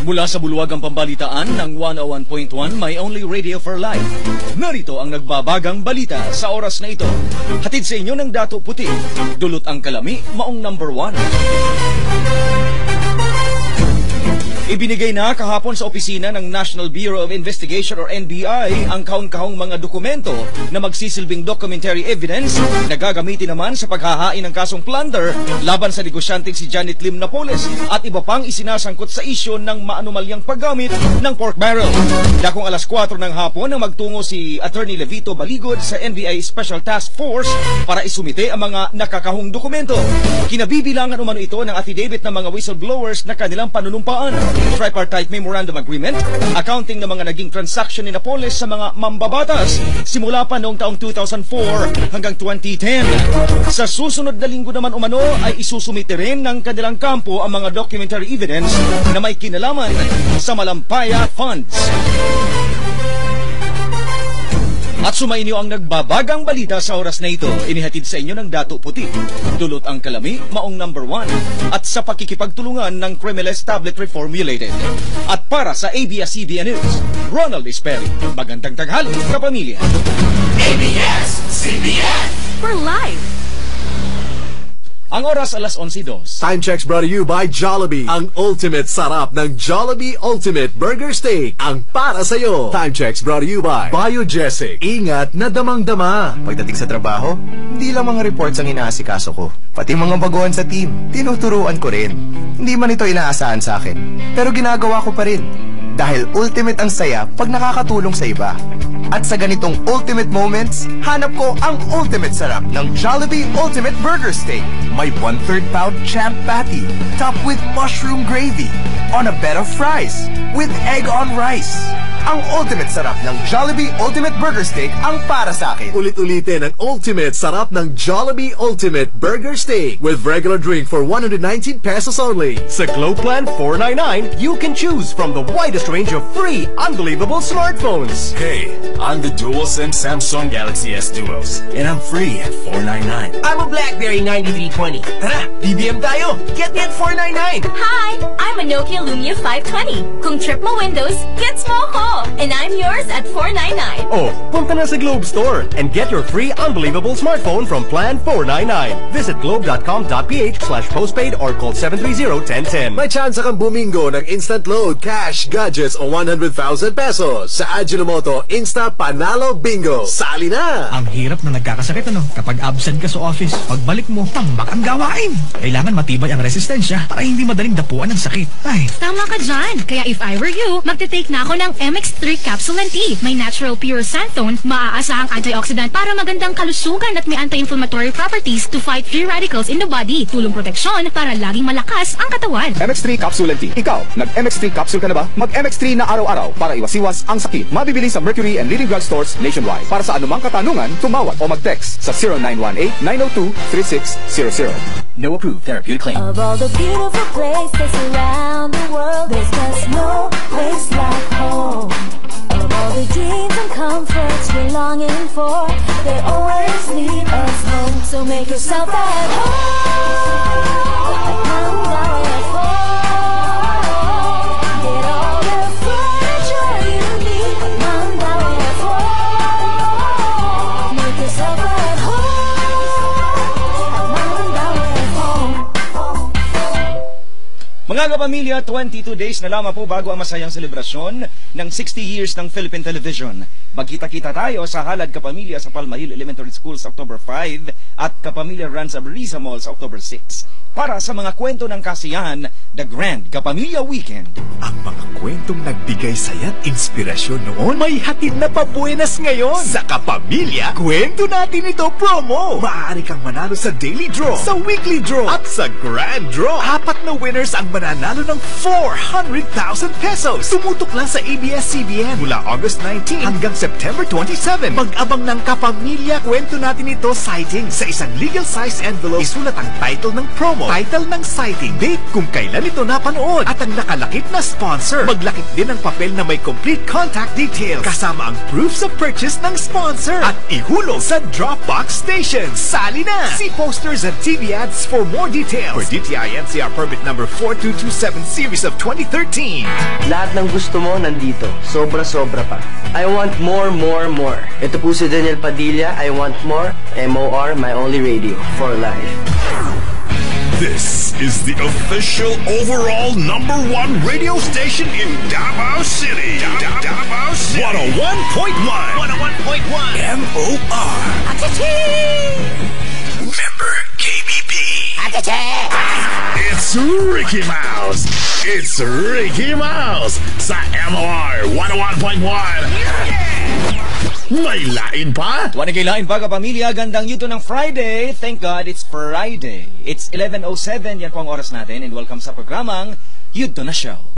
Mula sa bulwagang pambalitaan ng 101.1 My Only Radio for Life. Narito ang nagbabagang balita sa oras na ito. Hatid sa inyo ng Dato Puti. Dulot ang kalami, maong number 1. Ibinigay na kahapon sa opisina ng National Bureau of Investigation or NBI ang kaun-kahong mga dokumento na magsisilbing documentary evidence na gagamitin naman sa paghahain ng kasong plunder laban sa negosyanteng si Janet Lim Napoles at iba pang isinasangkot sa isyu ng maanumalyang paggamit ng pork barrel. Dakong alas 4 ng hapon nang magtungo si Attorney Levito Baligod sa NBI Special Task Force para isumite ang mga nakakahong dokumento. Kinabibilangan umano ito ng affidavit ng mga whistleblowers na kanilang panunumpaan, tripartite memorandum agreement, accounting ng mga naging transaction ni Napoles sa mga mambabatas simula pa noong taong 2004 hanggang 2010. Sa susunod na linggo naman umano ay isusumite rin ng kanilang kampo ang mga documentary evidence na may kinalaman sa Malampaya Funds. At sumainyo ang nagbabagang balita sa oras na ito. Inihatid sa inyo ng Dato Puti. Dulot ang kalami, maong number 1. At sa pakikipagtulungan ng Cremeles Tablet Reformulated. At para sa ABS-CBN News, Ronald Esperi. Magandang taghali, kapamilya. ABS-CBN for life. Ang oras alas 11:02. Time checks brought to you by Jollibee. Ang ultimate sarap ng Jollibee Ultimate Burger Steak ang para sa'yo. Time checks brought to you by Biogesic. Ingat na damang-dama. Pagdating sa trabaho, hindi lang mga reports ang inaasikaso ko. Pati mga baguhan sa team, tinuturuan ko rin. Hindi man ito inaasahan sa akin, pero ginagawa ko pa rin. Dahil ultimate ang saya pag nakakatulong sa iba. At sa ganitong ultimate moments, hanap ko ang ultimate sarap ng Jollibee Ultimate Burger Steak. May 1/3 pound champ patty, topped with mushroom gravy, on a bed of fries, with egg on rice. Ang ultimate sarap ng Jollibee Ultimate Burger Steak ang para sa akin. Ulit-ulitin ang ultimate sarap ng Jollibee Ultimate Burger Steak with regular drink for 119 pesos only. Sa Globe Plan 499, you can choose from the widest range of free, unbelievable smartphones. Hey, I'm the dual SIM Samsung Galaxy S Duos, and I'm free at $499. I'm a BlackBerry 9320. Tara, BBM tayo! Get me at $499! Hi, I'm a Nokia Lumia 520. Kung trip mo Windows, gets mo ako! And I'm yours at $499. Oh, punta na sa Globe Store and get your free, unbelievable smartphone from Plan 499. Visit globe.com.ph/postpaid or call 730-1010. May chance kang bumingo ng instant load, cash, gadgets o 100,000 pesos sa Ajinomoto Insta Panalo Bingo. Sali na! Ang hirap na nagkakasakit kapag absent ka sa office. Pagbalik mo, tambak ang gawain. Kailangan matibay ang resistensya para hindi madaling dapuan ng sakit. Ay. Tama ka dyan. Kaya if I were you, magte-take na ako ng MX3 Capsule and Tea. May natural pure xanthone, maaasahang antioxidant para magandang kalusugan at may anti-inflammatory properties to fight free radicals in the body. Tulong proteksyon para laging malakas ang katawan. MX3 Capsule and Tea. Ikaw, nag-MX3 capsule ka na ba? Mag-MX3 na araw-araw para iwas-iwas ang sakit. Mabibili sa Mercury and leading drugstores nationwide. Para sa anumang katanungan, tumawag o mag-text sa 0918-902-3600. No approved therapeutic claim. Of all the beautiful places around the world, there's just no place like home. Of all the dreams and comforts we're longing for, they always lead us home. So make yourself at home. At home. Get all the furniture you need. At home. Make yourself at home. Mga kapamilya, 22 days na lamang po bago ang masayang selebrasyon ng 60 years ng Philippine Television. Magkita-kita tayo sa Halad Kapamilya sa Palmahil Elementary School sa October 5 at Kapamilya Run sa Berisa Mall sa October 6. Para sa mga kwento ng kasiyahan, The Grand Kapamilya Weekend. Ang mga kwentong nagbigay saya't inspirasyon noon, may hatid na pabuenas ngayon. Sa Kapamilya, kwento natin ito promo. Maaari kang manalo sa daily draw, sa weekly draw, at sa grand draw. 4 na winners ang mananalo ng 400,000 pesos. Tumutok lang sa ABS-CBN mula August 19 hanggang September 27. Mag-abang ng Kapamilya, kwento natin ito sighting. Sa isang legal size envelope, isulat ang title ng promo, title ng sighting, date kung kailan ito napanood, at ang nakalakip na sponsor. Maglakip din ang papel na may complete contact details kasama ang proofs of purchase ng sponsor at ihulog sa Dropbox station. Sali na! See posters and TV ads for more details. For DTI NCR permit number 14 227 series of 2013. Lahat ng gusto mo nandito. Sobra-sobra pa. I want more, more, more. Ito po si Daniel Padilla. I want more. MOR, my only radio. For life. This is the official overall #1 radio station in Davao City. Davao City. 101.1. 101.1. MOR. Member KBP. It's Ricky Mouse. It's Ricky Mouse sa MOR 101.1. May lain pa? Wanagay-lain pa kapamilya, gandang yuto ng Friday. Thank God it's Friday. It's 11:07, yan po ang oras natin, and welcome sa programang Yuto na Show.